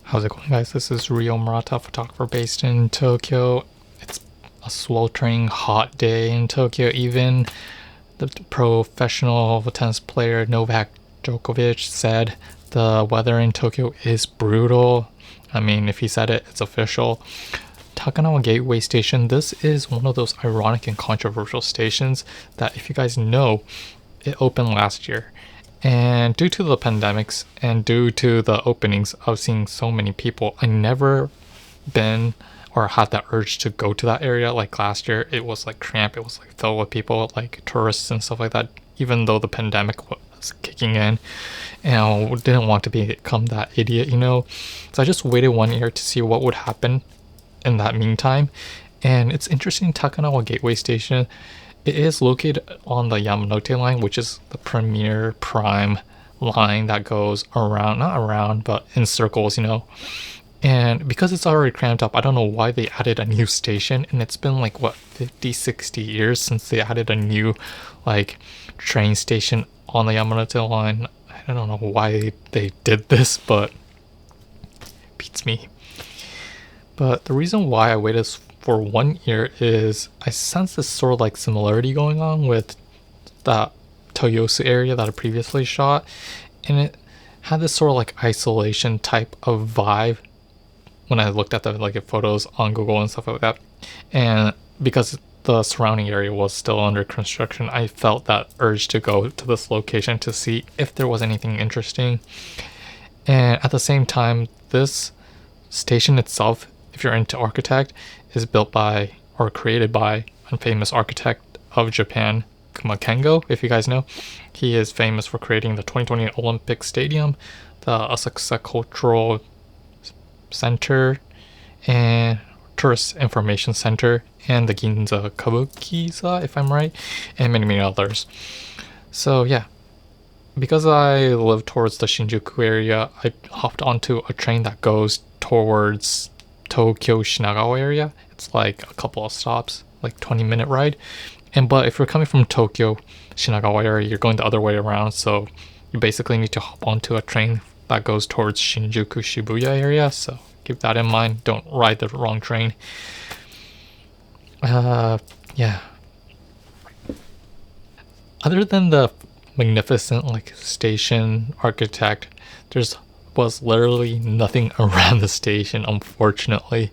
How's it going, guys? This is Ryo Murata, photographer based in Tokyo. It's a sweltering hot day in Tokyo. Even the professional tennis player Novak Djokovic said the weather in Tokyo is brutal. I mean, if he said it, it's official. Takanawa Gateway Station, this is one of those ironic and controversial stations that, if you guys know, it opened last year. And due to the pandemics and due to the openings of seeing so many people, I never been or had that urge to go to that area. Like last year, it was like cramped. It was like filled with people, like tourists and stuff like that, even though the pandemic was kicking in. And I didn't want to become that idiot, you know? So I just waited 1 year to see what would happen in that meantime. And it's interesting, Takanawa Gateway Station, it is located on the Yamanote Line, which is the premier prime line that goes around, not around, but in circles, you know. And because it's already cramped up, I don't know why they added a new station. And it's been like, what, 50, 60 years since they added a new, like, train station on the Yamanote Line. I don't know why they did this, but beats me. But the reason why I waited for 1 year is I sense this sort of like similarity going on with that Toyosu area that I previously shot, and it had this sort of like isolation type of vibe when I looked at the like photos on Google and stuff like that. And because the surrounding area was still under construction, I felt that urge to go to this location to see if there was anything interesting. And at the same time, this station itself, if you're into architect, is built by or created by a famous architect of Japan, Kengo, if you guys know. He is famous for creating the 2020 Olympic Stadium, the Asakusa Cultural Center and Tourist Information Center, and the Ginza Kabukiza, if I'm right, and many, many others. So yeah, because I live towards the Shinjuku area, I hopped onto a train that goes towards Tokyo Shinagawa area. It's like a couple of stops, like 20-minute ride. But if you're coming from Tokyo Shinagawa area, you're going the other way around, so you basically need to hop onto a train that goes towards Shinjuku Shibuya area. So keep that in mind, don't ride the wrong train. Yeah, other than the magnificent like station architect, was literally nothing around the station, unfortunately,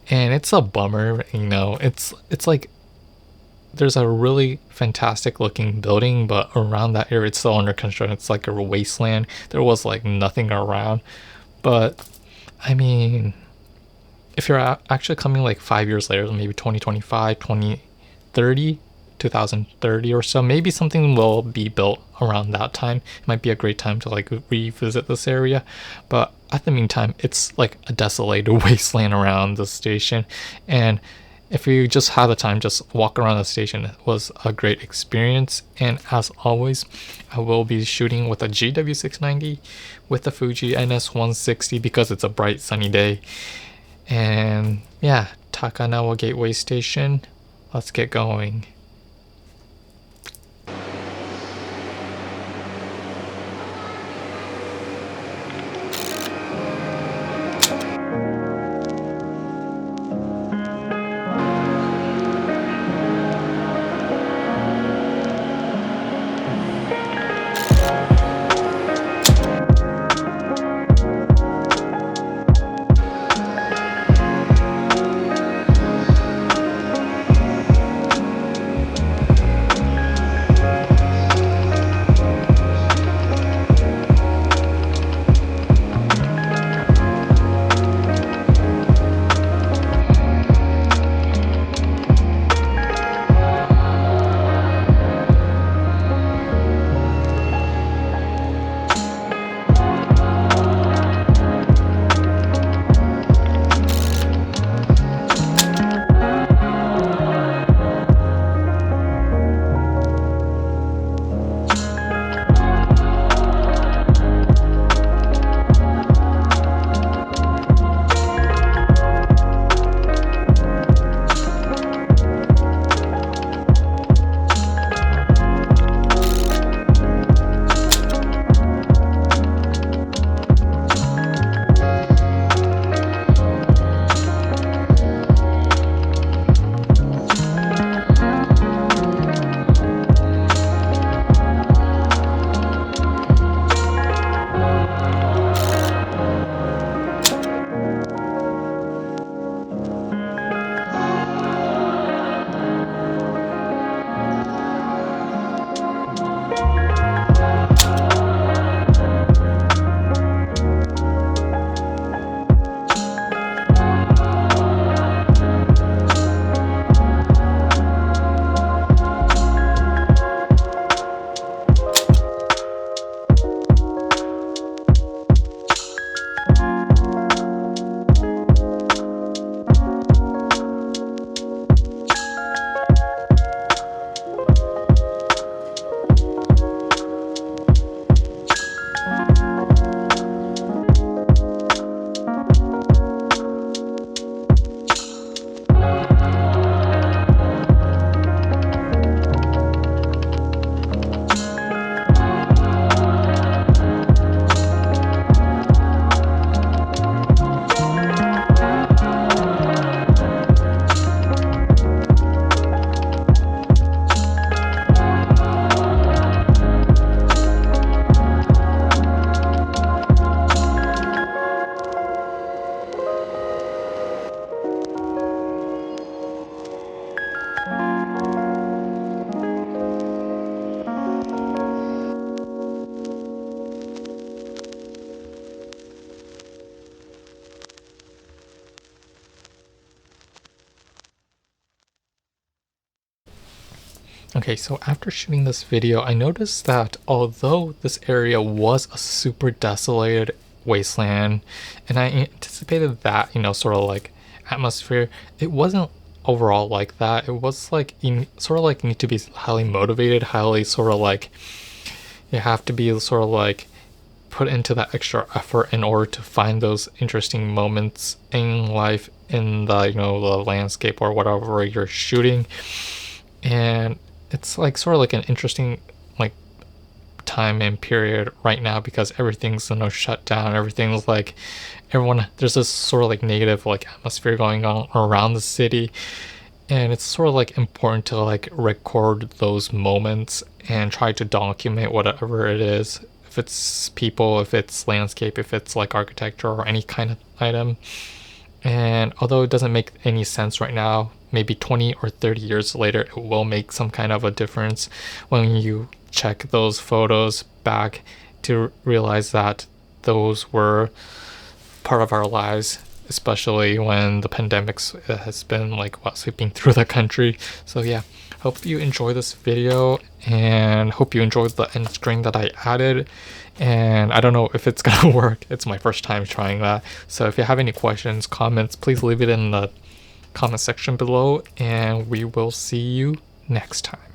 and it's a bummer, you know. It's like there's a really fantastic looking building, but around that area it's still under construction. It's like a wasteland. There was like nothing around. But I mean, if you're actually coming like 5 years later, maybe 2025, 2030, 2030 or so, maybe something will be built around that time. It might be a great time to like revisit this area, but at the meantime, it's like a desolated wasteland around the station. And if you just have the time, just walk around the station. It was a great experience. And as always, I will be shooting with a Gw690 with the Fuji NS160 because it's a bright sunny day. And yeah, Takanawa Gateway Station, let's get going. Okay, so after shooting this video, I noticed that although this area was a super desolated wasteland, and I anticipated that, sort of like atmosphere, it wasn't overall like that. It was like you sort of like need to be highly motivated, highly sort of like you have to be sort of like put into that extra effort in order to find those interesting moments in life in the the landscape or whatever you're shooting. And it's like sort of like an interesting like time and period right now because everything's shut down. Everything's like everyone, there's this sort of like negative like atmosphere going on around the city, and it's sort of like important to like record those moments and try to document whatever it is, if it's people, if it's landscape, if it's like architecture or any kind of item. And although it doesn't make any sense right now, maybe 20 or 30 years later, it will make some kind of a difference when you check those photos back to realize that those were part of our lives, especially when the pandemic has been like sweeping through the country. So yeah, hope you enjoy this video and hope you enjoyed the end screen that I added. And I don't know if it's gonna work. It's my first time trying that. So if you have any questions, comments, please leave it in the comment section below, and we will see you next time.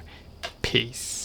Peace.